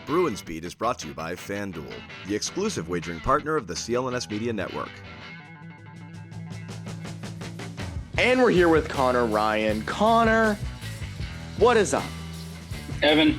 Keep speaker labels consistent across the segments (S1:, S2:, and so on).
S1: Bruins Beat is brought to you by FanDuel, the exclusive wagering partner of the CLNS Media Network.
S2: And we're here with Conor Ryan. Conor, what is up?
S3: Evan,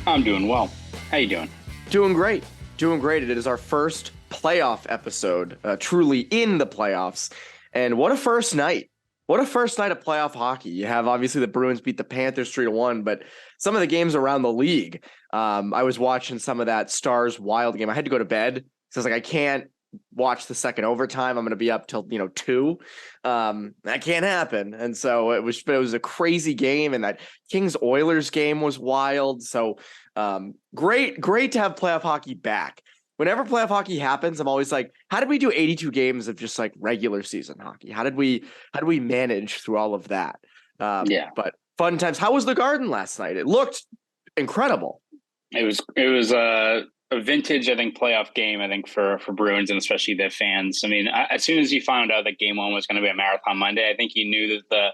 S3: I'm doing well. How you doing?
S2: Doing great. Doing great. It is our first playoff episode, truly in the playoffs. And what a first night. What a first night of playoff hockey. You have obviously the Bruins beat the Panthers 3-1, but some of the games around the league, I was watching some of that Stars Wild game. I had to go to bed. So I was like, I can't watch the second overtime. I'm going to be up till 2. That can't happen. And so it was a crazy game, and that Kings Oilers game was wild. So great to have playoff hockey back. Whenever playoff hockey happens, I'm always like, how did we do 82 games of just like regular season hockey? How did we manage through all of that? But fun times. How was the Garden last night? It looked incredible.
S3: It was a vintage, I think, playoff game, I think, for Bruins and especially their fans. I mean, as soon as you found out that game 1 was going to be a Marathon Monday, I think you knew that the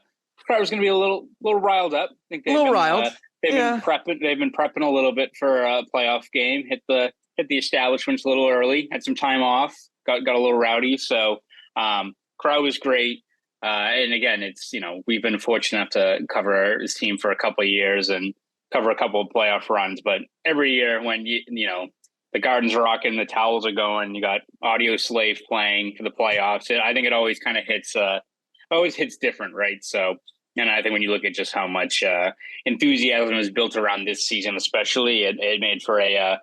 S3: crowd was going to be a little riled up. I think they've been prepping a little bit for a playoff game. Hit the establishments a little early, had some time off, got a little rowdy. So crowd was great. And again, it's, we've been fortunate enough to cover this team for a couple of years and cover a couple of playoff runs. But every year when, the Garden's rocking, the towels are going, you got Audio Slave playing for the playoffs. I think it always kind of hits different, right? So, and I think when you look at just how much enthusiasm is built around this season, especially, it made for a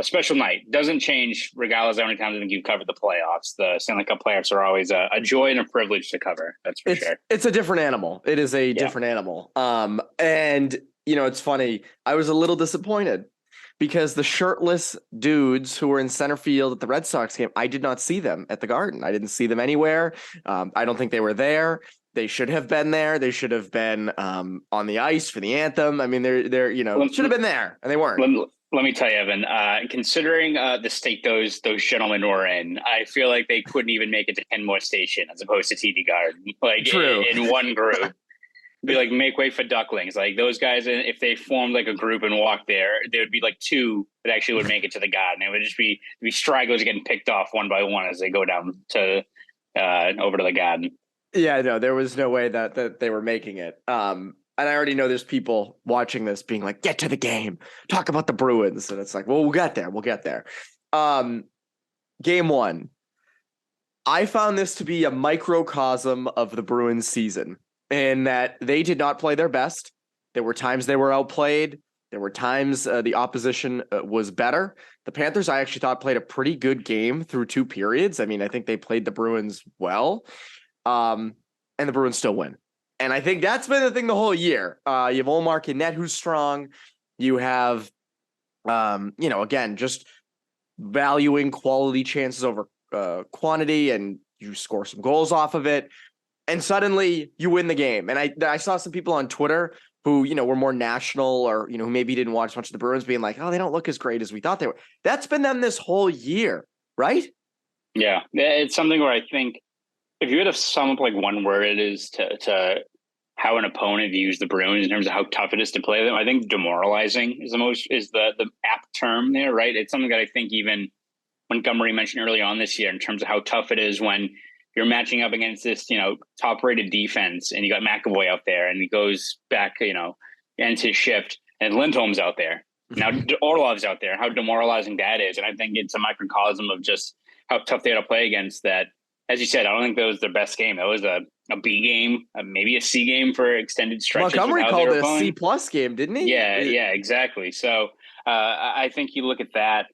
S3: special night. Doesn't change regardless of how many times I think you've covered the playoffs. The Stanley Cup playoffs are always a joy and a privilege to cover. That's for sure. It's
S2: a different animal. It is a different animal. And it's funny. I was a little disappointed because the shirtless dudes who were in center field at the Red Sox game, I did not see them at the Garden. I didn't see them anywhere. I don't think they were there. They should have been there. They should have been on the ice for the anthem. I mean, they're should have been there, and they weren't.
S3: Let me tell you, Evan, considering the state those gentlemen were in, I feel like they couldn't even make it to Kenmore Station as opposed to TD Garden. Like,
S2: true.
S3: In one group. It'd be like, make way for ducklings. Like, those guys, if they formed like a group and walked there would be like 2 that actually would make it to the Garden. It would just be stragglers getting picked off one by one as they go down to over to the Garden.
S2: Yeah, no, there was no way that they were making it. And I already know there's people watching this being like, get to the game, talk about the Bruins. And it's like, well, we'll get there. Game 1. I found this to be a microcosm of the Bruins season in that they did not play their best. There were times they were outplayed. There were times the opposition was better. The Panthers, I actually thought, played a pretty good game through 2 periods. I mean, I think they played the Bruins well. And the Bruins still win. And I think that's been the thing the whole year. You have Ullmark in net, who's strong. You have, again, just valuing quality chances over quantity, and you score some goals off of it. And suddenly you win the game. And I saw some people on Twitter who, were more national or, who maybe didn't watch much of the Bruins being like, oh, they don't look as great as we thought they were. That's been them this whole year, right?
S3: Yeah, it's something where I think, if you had to sum up like one word it is to how an opponent views the Bruins in terms of how tough it is to play them, I think demoralizing is the apt term there, right? It's something that I think even Montgomery mentioned early on this year in terms of how tough it is when you're matching up against this, top rated defense, and you got McAvoy out there and he goes back, ends his shift, and Lindholm's out there. Now Orlov's out there, how demoralizing that is. And I think it's a microcosm of just how tough they had to play against that. As you said, I don't think that was their best game. That was a B game, maybe a C game for extended stretches.
S2: Montgomery called it a C+ game, didn't he?
S3: Yeah, exactly. So I think you look at that,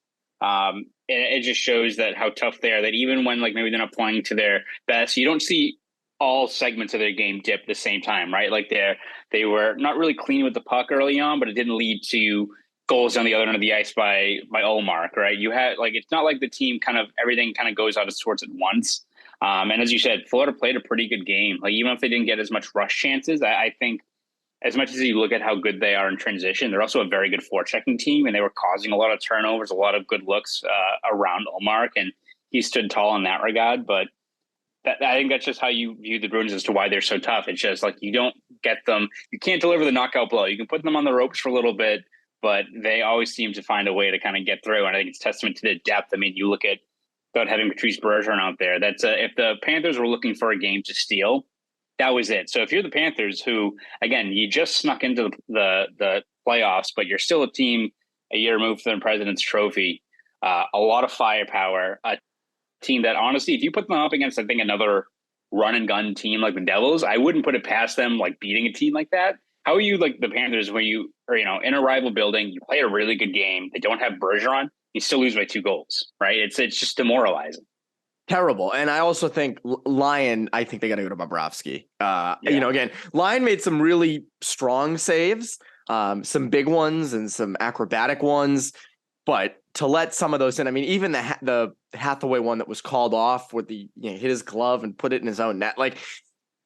S3: it just shows that how tough they are, that even when like maybe they're not playing to their best, you don't see all segments of their game dip at the same time, right? Like they were not really clean with the puck early on, but it didn't lead to goals on the other end of the ice by Ullmark, right? You had it's not like the team everything goes out of sorts at once. And as you said, Florida played a pretty good game. Like, even if they didn't get as much rush chances, I think as much as you look at how good they are in transition, they're also a very good forechecking team, and they were causing a lot of turnovers, a lot of good looks around Ullmark, and he stood tall in that regard. But I think that's just how you view the Bruins as to why they're so tough. It's just like you don't get them. You can't deliver the knockout blow. You can put them on the ropes for a little bit, but they always seem to find a way to kind of get through. And I think it's testament to the depth. I mean, you look at without having Patrice Bergeron out there, if the Panthers were looking for a game to steal, that was it. So if you're the Panthers, who again you just snuck into the playoffs, but you're still a team a year removed from the President's Trophy, a lot of firepower, a team that honestly, if you put them up against, I think another run and gun team like the Devils, I wouldn't put it past them like beating a team like that. How are you like the Panthers when you are, in a rival building, you play a really good game, they don't have Bergeron, you still lose by 2 goals, right? It's just demoralizing.
S2: Terrible. And I also think Lyon, I think they got to go to Bobrovsky. Again, Lyon made some really strong saves, some big ones and some acrobatic ones, but to let some of those in, I mean, even the Hathaway one that was called off with the hit his glove and put it in his own net, like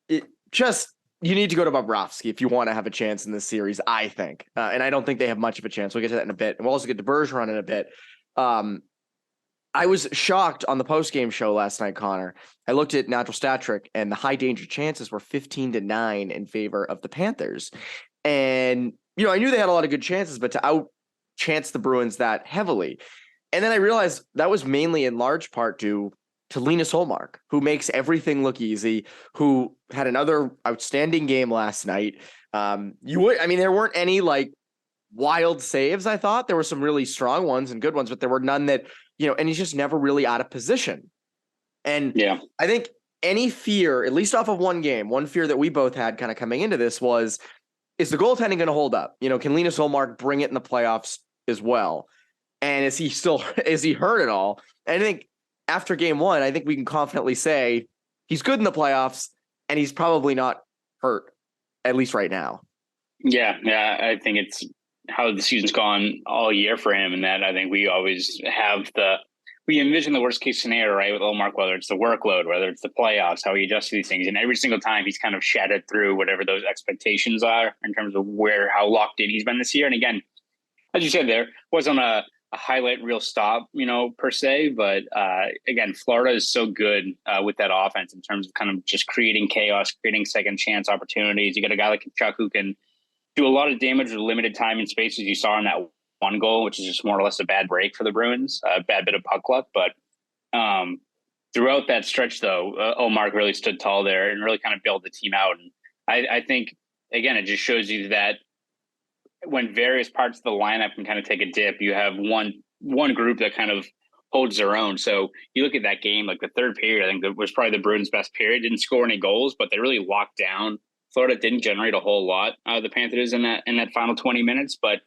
S2: you need to go to Bobrovsky if you want to have a chance in this series, I think. And I don't think they have much of a chance. We'll get to that in a bit. And we'll also get to Bergeron in a bit. I was shocked on the post-game show last night, Connor. I looked at natural stat trick, and the high danger chances were 15-9 in favor of the Panthers. And, I knew they had a lot of good chances, but to out-chance the Bruins that heavily. And then I realized that was mainly in large part due to Linus Ullmark, who makes everything look easy, who had another outstanding game last night. There weren't any like wild saves, I thought. There were some really strong ones and good ones, but there were none that, and he's just never really out of position. And I think any fear, at least off of one game, one fear that we both had kind of coming into this was, is the goaltending going to hold up? Can Linus Ullmark bring it in the playoffs as well? And is he hurt at all? And I think after game 1, I think we can confidently say he's good in the playoffs and he's probably not hurt, at least right now.
S3: Yeah. I think it's how the season's gone all year for him. And that I think we always have we envision the worst case scenario, right? With Ullmark, whether it's the workload, whether it's the playoffs, how he adjusts to these things. And every single time he's kind of shattered through whatever those expectations are in terms of how locked in he's been this year. And again, as you said, there wasn't a highlight reel stop, per se. But again, Florida is so good with that offense in terms of kind of just creating chaos, creating second chance opportunities. You got a guy like Kachuk who can do a lot of damage with limited time and space, as you saw in that one goal, which is just more or less a bad break for the Bruins, a bad bit of puck luck. But throughout that stretch, though, Ullmark really stood tall there and really kind of bailed the team out. And I think, again, it just shows you that when various parts of the lineup can kind of take a dip, you have one group that kind of holds their own. So you look at that game, like the third period, I think that was probably the Bruins' best period. Didn't score any goals, but they really locked down. Florida didn't generate a whole lot out of the Panthers in that final 20 minutes, but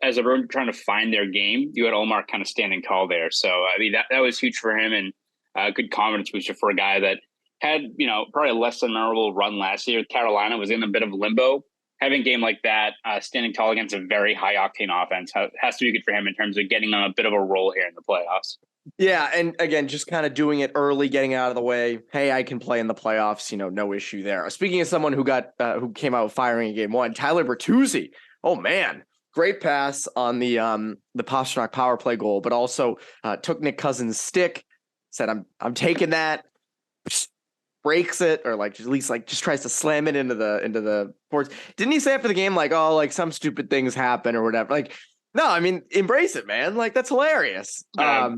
S3: as a Bruins trying to find their game, you had Ullmark kind of standing tall there. So I mean that was huge for him and a good confidence booster for a guy that had probably a less than memorable run last year. Carolina was in a bit of limbo. Having a game like that, standing tall against a very high octane offense has to be good for him in terms of getting on a bit of a roll here in the playoffs.
S2: Yeah, and again, just kind of doing it early, getting out of the way. Hey, I can play in the playoffs. No issue there. Speaking of someone who came out firing in game 1, Tyler Bertuzzi. Oh man, great pass on the Pastrnak power play goal, but also took Nick Cousins' stick, said, "I'm taking that." Breaks it, or at least just tries to slam it into the boards. Didn't he say after the game some stupid things happen or whatever? No, I mean, embrace it, man. That's hilarious.
S3: I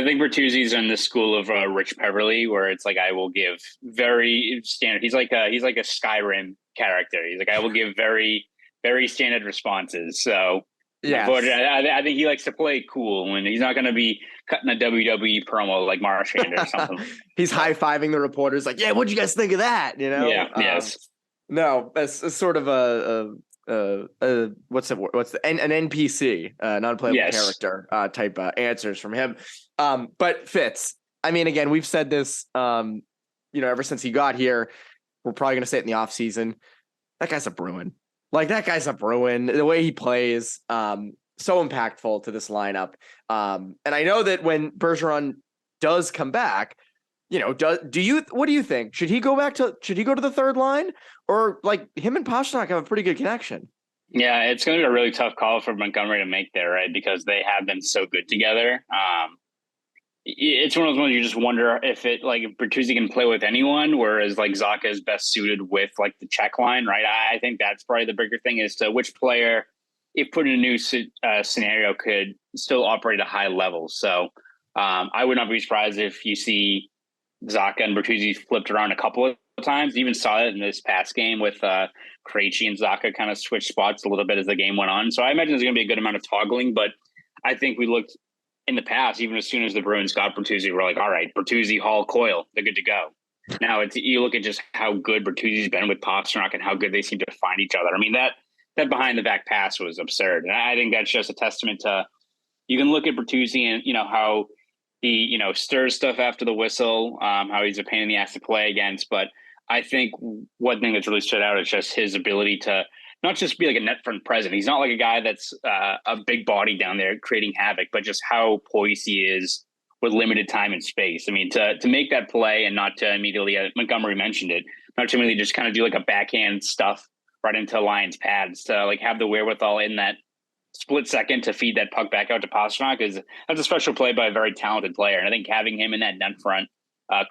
S3: think Bertuzzi's in the school of Rich Peverly, where it's I will give very standard. He's like a Skyrim character. He's I will give very, very standard responses. So yeah, I think he likes to play cool, and he's not going to be cutting a WWE promo like Marchand or something.
S2: He's high-fiving the reporters yeah, what'd you guys think of that?
S3: Yeah, yes.
S2: No, it's sort of what's an NPC, non-playable character type answers from him. But Fitz, I mean, again, we've said this, ever since he got here. We're probably going to say it in the off season. That guy's a Bruin. That guy's a Bruin. The way he plays, so impactful to this lineup. And I know that when Bergeron does come back, what do you think? Should he go to the third line, or him and Pastrnak have a pretty good connection?
S3: Yeah, it's going to be a really tough call for Montgomery to make there, right? Because they have been so good together. It's one of those ones you just wonder if Bertuzzi can play with anyone, whereas Zacha is best suited with the check line, right? I think that's probably the bigger thing, is to which player if put in a new scenario, could still operate at a high level. So I would not be surprised if you see Zacha and Bertuzzi flipped around a couple of times. You even saw it in this past game with Krejci and Zacha kind of switched spots a little bit as the game went on. So I imagine there's going to be a good amount of toggling, but I think we looked in the past, even as soon as the Bruins got Bertuzzi, we're like, all right, Bertuzzi, Hall, Coyle, they're good to go. Now you look at just how good Bertuzzi's been with Pastrnak and how good they seem to find each other. I mean, that behind the back pass was absurd. And I think that's just a testament to, you can look at Bertuzzi and, how he, stirs stuff after the whistle, how he's a pain in the ass to play against. But I think one thing that's really stood out is just his ability to not just be like a net front present. He's not like a guy that's a big body down there creating havoc, but just how poised he is with limited time and space. I mean, to make that play and not to immediately, Montgomery mentioned it, not to immediately just kind of do like a backhand stuff right into Lions pads, to like have the wherewithal in that split second to feed that puck back out to Pastrnak that's a special play by a very talented player. And I think having him in that net front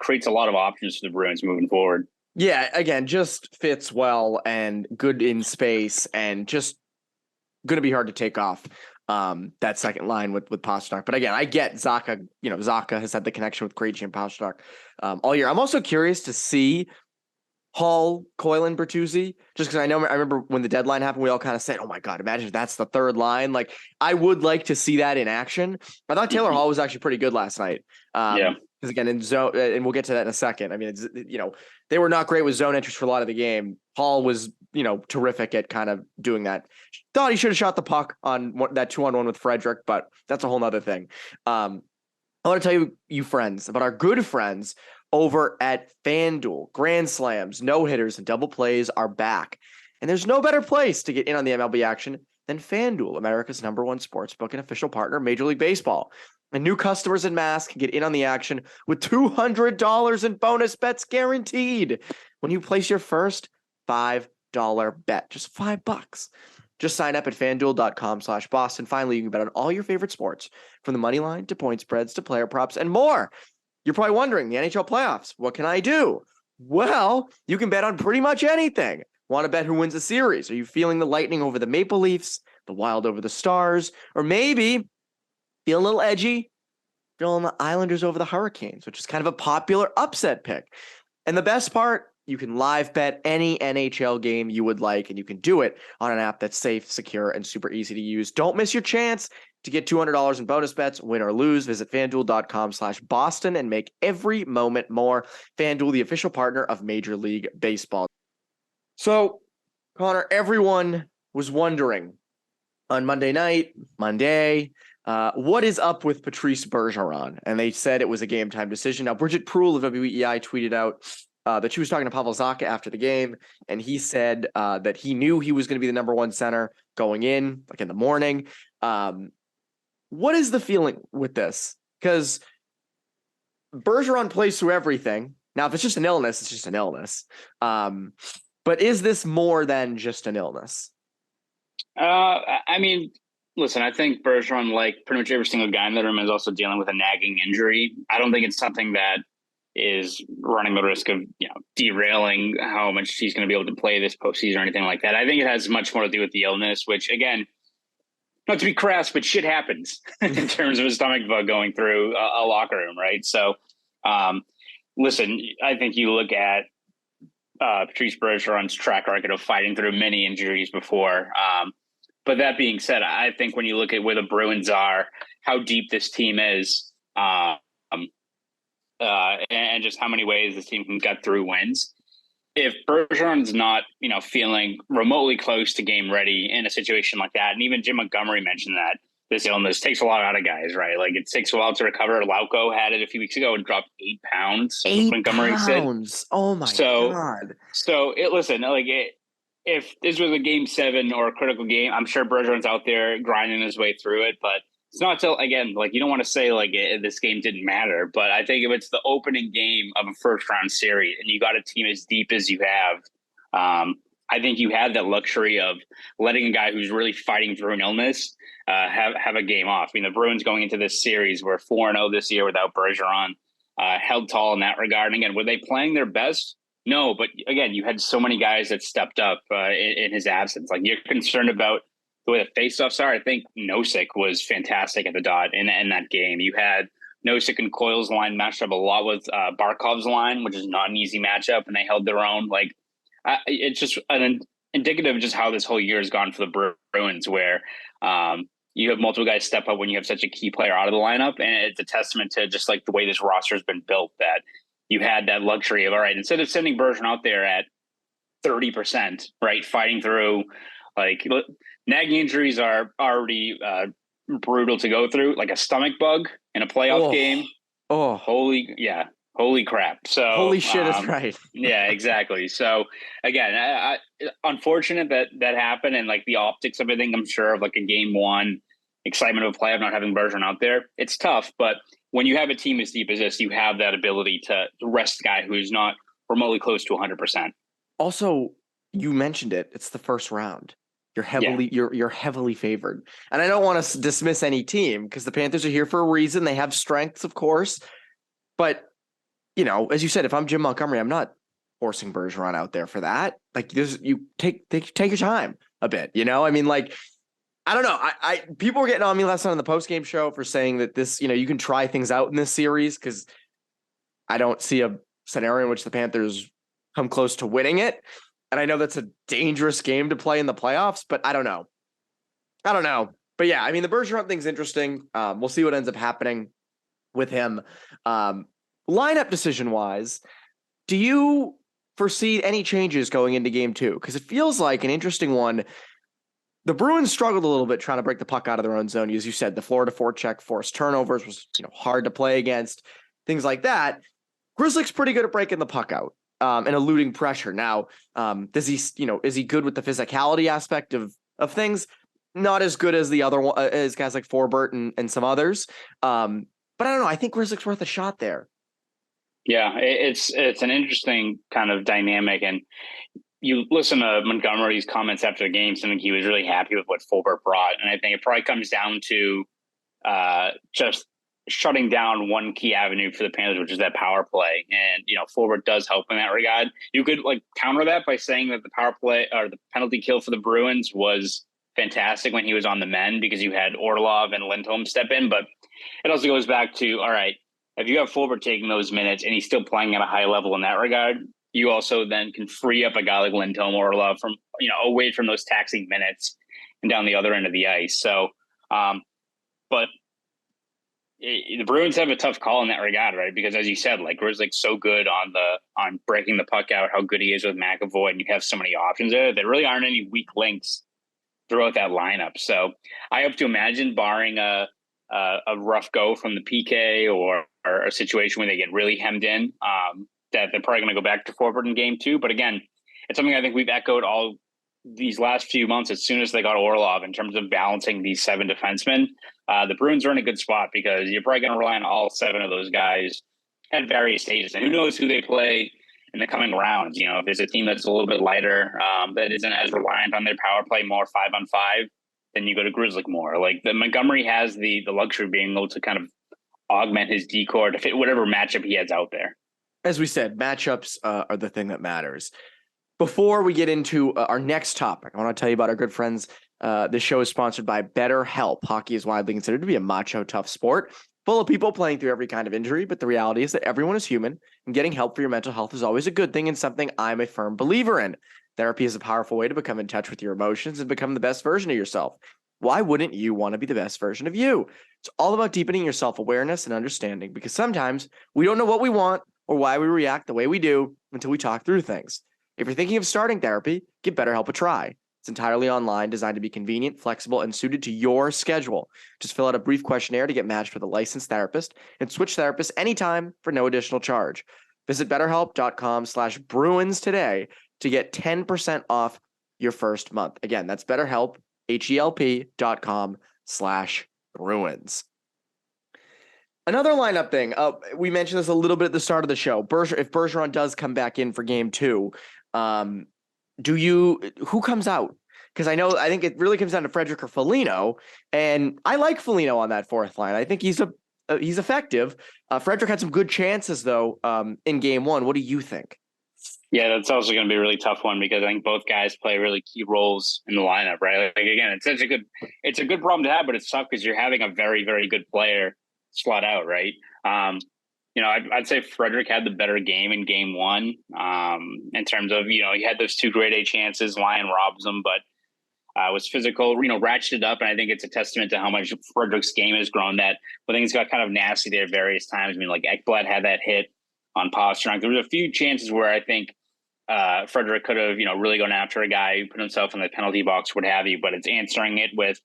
S3: creates a lot of options for the Bruins moving forward.
S2: Yeah, again, just fits well and good in space and just going to be hard to take off that second line with Pastrnak. But again, I get Zacha. Zacha has had the connection with Krejci and Pastrnak all year. I'm also curious to see Hall, Coyle, and Bertuzzi, just because I remember when the deadline happened, we all kind of said, oh my God, imagine if that's the third line. Like, I would like to see that in action. I thought Taylor Hall was actually pretty good last night. Because again, in zone, and we'll get to that in a second. I mean, it's, they were not great with zone entries for a lot of the game. Hall was, terrific at kind of doing that. Thought he should have shot the puck on that 2-on-1 with Frederic, but that's a whole nother thing. I want to tell you friends about our good friends over at FanDuel. Grand slams, no-hitters, and double plays are back. And there's no better place to get in on the MLB action than FanDuel, America's #1 sportsbook and official partner of Major League Baseball. And new customers en masse can get in on the action with $200 in bonus bets guaranteed when you place your first $5 bet. Just $5. Just sign up at FanDuel.com/Boston. Finally, you can bet on all your favorite sports, from the money line to point spreads to player props and more. You're probably wondering, the NHL playoffs, what can I do? Well, you can bet on pretty much anything. Want to bet who wins the series? Are you feeling the Lightning over the Maple Leafs, the Wild over the Stars, or maybe feeling a little edgy, feeling the Islanders over the Hurricanes, which is kind of a popular upset pick? And the best part, you can live bet any NHL game you would like, and you can do it on an app that's safe, secure, and super easy to use. Don't miss your chance to get $200 in bonus bets, win or lose. Visit FanDuel.com/Boston and make every moment more. FanDuel, the official partner of Major League Baseball. So, Conor, everyone was wondering on Monday, what is up with Patrice Bergeron? And they said it was a game time decision. Now, Bridget Proul of WEI tweeted out that she was talking to Pavel Zacha after the game, and he said that he knew he was going to be the #1 center going in, like in the morning. What is the feeling with this? Because Bergeron plays through everything. Now, if it's just an illness, it's just an illness. But is this more than just an illness?
S3: I mean, listen, I think Bergeron, like pretty much every single guy in the room, is also dealing with a nagging injury. I don't think it's something that is running the risk of derailing how much he's going to be able to play this postseason or anything like that. I think it has much more to do with the illness, which, again, not to be crass, but shit happens in terms of a stomach bug going through a locker room, right? So, listen, I think you look at Patrice Bergeron's track record of fighting through many injuries before. But that being said, I think when you look at where the Bruins are, how deep this team is, and just how many ways this team can get through wins, if Bergeron's not, feeling remotely close to game ready in a situation like that, and even Jim Montgomery mentioned that this illness takes a lot out of guys, right? Like, it takes a while to recover. Lauco had it a few weeks ago and dropped 8 pounds.
S2: 8
S3: Montgomery
S2: pounds. Said. Oh my God.
S3: So if this was a game 7 or a critical game, I'm sure Bergeron's out there grinding his way through it, but it's not till, again, like, you don't want to say this game didn't matter, but I think if it's the opening game of a first round series and you got a team as deep as you have, I think you have that luxury of letting a guy who's really fighting through an illness have a game off. I mean, the Bruins going into this series were 4-0 this year without Bergeron, held tall in that regard. And again, were they playing their best? No, but again, you had so many guys that stepped up in his absence. Like, you're concerned about the way the faceoffs are, I think Nosek was fantastic at the dot in that game. You had Nosek and Coyle's line matched up a lot with Barkov's line, which is not an easy matchup, and they held their own. Like, it's just an indicative of just how this whole year has gone for the Bruins, where you have multiple guys step up when you have such a key player out of the lineup, and it's a testament to just like the way this roster has been built, that you had that luxury of, all right, instead of sending Bergeron out there at 30%, right, fighting through, like, nagging injuries are already brutal to go through, like a stomach bug in a playoff game.
S2: Oh,
S3: holy crap. So
S2: holy shit is right.
S3: Yeah, exactly. So again, I unfortunate that happened, and like the optics of everything, I'm sure, of like a game one excitement of a playoff, not having Bergeron out there, it's tough. But when you have a team as deep as this, you have that ability to rest a guy who's not remotely close to 100%.
S2: Also, you mentioned it. It's the first round. You're heavily favored. And I don't want to dismiss any team, because the Panthers are here for a reason. They have strengths, of course. But, you know, as you said, if I'm Jim Montgomery, I'm not forcing Bergeron out there for that. Like, you take your time a bit, you know? I mean, like, I don't know. I people were getting on me last night on the post-game show for saying that this, you know, you can try things out in this series, because I don't see a scenario in which the Panthers come close to winning it. And I know that's a dangerous game to play in the playoffs, but I don't know. But yeah, I mean, the Bergeron thing's interesting. We'll see what ends up happening with him. Lineup decision-wise, do you foresee any changes going into game two? Because it feels like an interesting one. The Bruins struggled a little bit trying to break the puck out of their own zone. As you said, the Florida forecheck, forced turnovers was, you know, hard to play against, things like that. Grzelcyk's pretty good at breaking the puck out and eluding pressure. Now, is he good with the physicality aspect of things? Not as good as the other one, as guys like Forbert and some others. But I don't know. I think Grzelcyk's worth a shot there.
S3: Yeah, it's an interesting kind of dynamic, and you listen to Montgomery's comments after the game, saying he was really happy with what Forbert brought, and I think it probably comes down to just shutting down one key avenue for the Panthers, which is that power play. And, you know, Forbert does help in that regard. You could like counter that by saying that the power play or the penalty kill for the Bruins was fantastic when he was on the men, because you had Orlov and Lindholm step in. But it also goes back to, all right, if you have Forbert taking those minutes and he's still playing at a high level in that regard, you also then can free up a guy like Lindholm or Orlov from, you know, away from those taxing minutes and down the other end of the ice. So, but the Bruins have a tough call in that regard, right? Because as you said, like Grzelcyk's so good on breaking the puck out, how good he is with McAvoy, and you have so many options there. There really aren't any weak links throughout that lineup. So I hope to imagine, barring a rough go from the PK or a situation where they get really hemmed in, that they're probably going to go back to Forbert in game two. But again, it's something I think we've echoed all these last few months. As soon as they got Orlov, in terms of balancing these seven defensemen, the Bruins are in a good spot, because you're probably going to rely on all seven of those guys at various stages. And who knows who they play in the coming rounds. You know, if there's a team that's a little bit lighter, that isn't as reliant on their power play, more 5-on-5, then you go to Grzelcyk more. Like, the Montgomery has the luxury of being able to kind of augment his decor to fit whatever matchup he has out there. As we said,
S2: matchups are the thing that matters. Before we get into our next topic, I want to tell you about our good friends. This show is sponsored by BetterHelp. Hockey is widely considered to be a macho, tough sport, full of people playing through every kind of injury. But the reality is that everyone is human, and getting help for your mental health is always a good thing, and something I'm a firm believer in. Therapy is a powerful way to become in touch with your emotions and become the best version of yourself. Why wouldn't you want to be the best version of you? It's all about deepening your self-awareness and understanding, because sometimes we don't know what we want or why we react the way we do until we talk through things. If you're thinking of starting therapy, give BetterHelp a try. It's entirely online, designed to be convenient, flexible, and suited to your schedule. Just fill out a brief questionnaire to get matched with a licensed therapist, and switch therapists anytime for no additional charge. Visit BetterHelp.com/Bruins today to get 10% off your first month. Again, that's BetterHelp, HELP.com/Bruins. Another lineup thing. We mentioned this a little bit at the start of the show. If Bergeron does come back in for game two, who comes out? Because I think it really comes down to Frederic or Foligno, and I like Foligno on that fourth line. I think he's effective. Frederic had some good chances though in game one. What do you think?
S3: Yeah, that's also going to be a really tough one because I think both guys play really key roles in the lineup, right? Like again, it's a good problem to have, but it's tough because you're having a very, very good player slot out, right? I'd say Frederic had the better game in game one, in terms of, he had those two grade A chances, Lyon robs them, but was physical, ratcheted up. And I think it's a testament to how much Frederic's game has grown that I think it's got kind of nasty there various times. I mean, like Ekblad had that hit on Pastrnak. There was a few chances where I think Frederic could have, really gone after a guy who put himself in the penalty box, what have you, but it's answering it with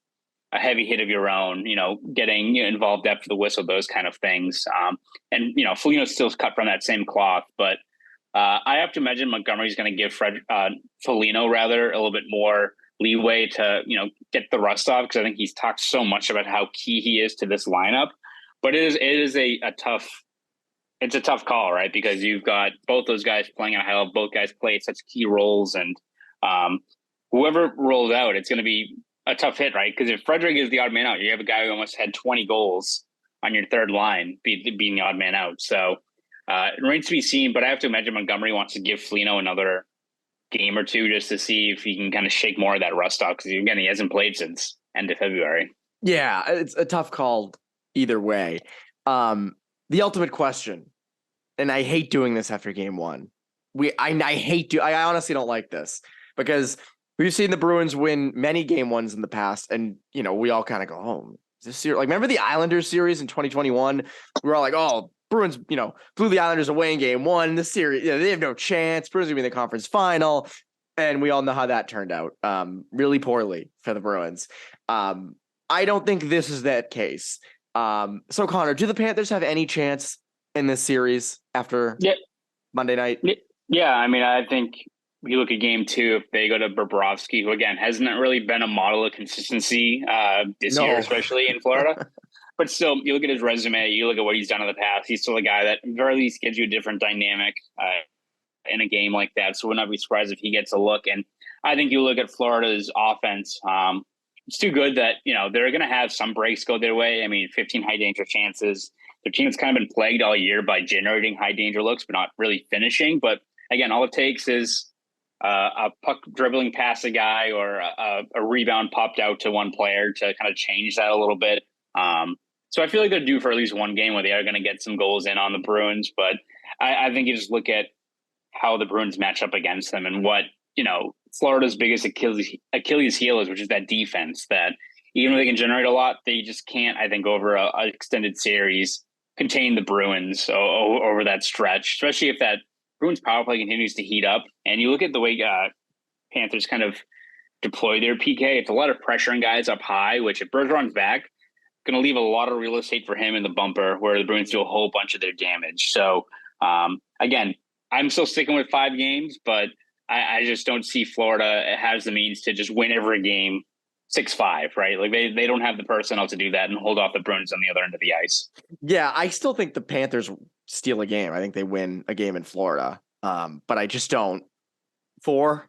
S3: a heavy hit of your own, getting involved after the whistle, those kind of things. And Foligno's still cut from that same cloth, but I have to imagine Montgomery's going to give Foligno rather a little bit more leeway to, get the rust off, because I think he's talked so much about how key he is to this lineup. But it is a tough call, right? Because you've got both those guys playing at a high level, both guys play such key roles, and whoever rolls out, it's going to be a tough hit, right? Because if Frederic is the odd man out, you have a guy who almost had 20 goals on your third line being the odd man out. So it remains to be seen, but I have to imagine Montgomery wants to give Foligno another game or two just to see if he can kind of shake more of that rust off, because again, he hasn't played since end of February.
S2: Yeah, it's a tough call either way. The ultimate question, and I hate doing this after game one. I honestly don't like this, because we've seen the Bruins win many game ones in the past, and we all kind of go home. This year, like, remember the Islanders series in 2021? We were all like, "Oh, Bruins, blew the Islanders away in game one. This series, they have no chance. Bruins gonna be in the conference final," and we all know how that turned out. Really poorly for the Bruins. I don't think this is that case. So Connor, do the Panthers have any chance in this series after Monday night?
S3: Yeah, I mean, I think you look at game two, if they go to Bobrovsky, who again hasn't really been a model of consistency this year, especially in Florida. But still, you look at his resume, you look at what he's done in the past. He's still a guy that, at the very least, gives you a different dynamic in a game like that. So we'll not be surprised if he gets a look. And I think you look at Florida's offense. It's too good that, they're going to have some breaks go their way. I mean, 15 high danger chances. Their team has kind of been plagued all year by generating high danger looks, but not really finishing. But again, all it takes is a puck dribbling past a guy, or a rebound popped out to one player to kind of change that a little bit. So I feel like they're due for at least one game where they are going to get some goals in on the Bruins. But I think you just look at how the Bruins match up against them and what, Florida's biggest Achilles heel is, which is that defense, that even though they can generate a lot, they just can't, I think, over a extended series, contain the Bruins over that stretch, especially if that Bruins power play continues to heat up. And you look at the way Panthers kind of deploy their PK. It's a lot of pressuring guys up high, which if Bergeron's back, going to leave a lot of real estate for him in the bumper, where the Bruins do a whole bunch of their damage. So again, I'm still sticking with 5 games, but I just don't see Florida has the means to just win every game 6-5, right? Like they don't have the personnel to do that and hold off the Bruins on the other end of the ice.
S2: Yeah, I still think the Panthers steal a game. I think they win a game in Florida. But I just don't. 4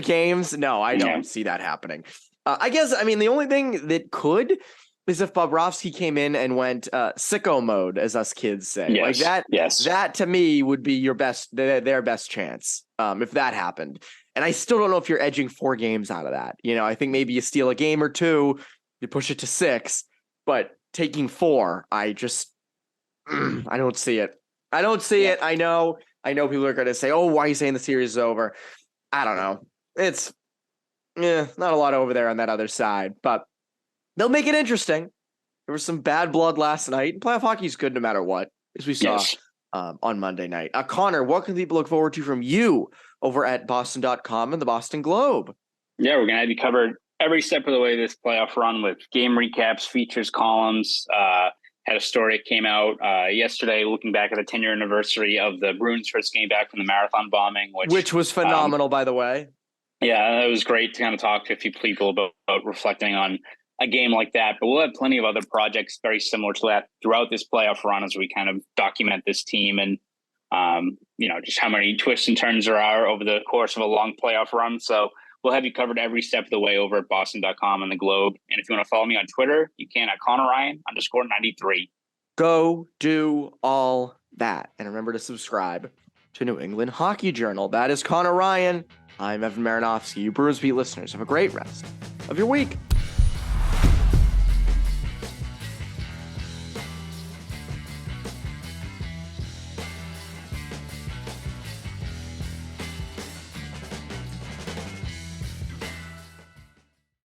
S2: games? No, I don't see that happening. I guess, the only thing that could is if Bobrovsky came in and went sicko mode, as us kids say.
S3: Yes.
S2: Like that,
S3: yes.
S2: That to me would be their best chance if that happened. And I still don't know if you're edging 4 games out of that. I think maybe you steal a game or 2, you push it to 6, but taking 4, I don't see it. I don't see it. I know people are going to say, "Oh, why are you saying the series is over?" I don't know. It's not a lot over there on that other side, but they'll make it interesting. There was some bad blood last night. Playoff hockey is good no matter what, as we saw on Monday night. Connor, what can people look forward to from you over at Boston.com and the Boston Globe?
S3: Yeah, we're going to have you covered every step of the way this playoff run with game recaps, features, columns. Had a story that came out yesterday looking back at the 10-year anniversary of the Bruins' first game back from the marathon bombing. Which
S2: was phenomenal, by the way.
S3: Yeah, it was great to kind of talk to a few people about reflecting on a game like that. But we'll have plenty of other projects very similar to that throughout this playoff run as we kind of document this team and, just how many twists and turns there are over the course of a long playoff run. So we'll have you covered every step of the way over at Boston.com and the Globe. And if you want to follow me on Twitter, you can at ConnorRyan_93.
S2: Go do all that. And remember to subscribe to New England Hockey Journal. That is Conor Ryan. I'm Evan Marinofsky. You Bruins Beat listeners, have a great rest of your week.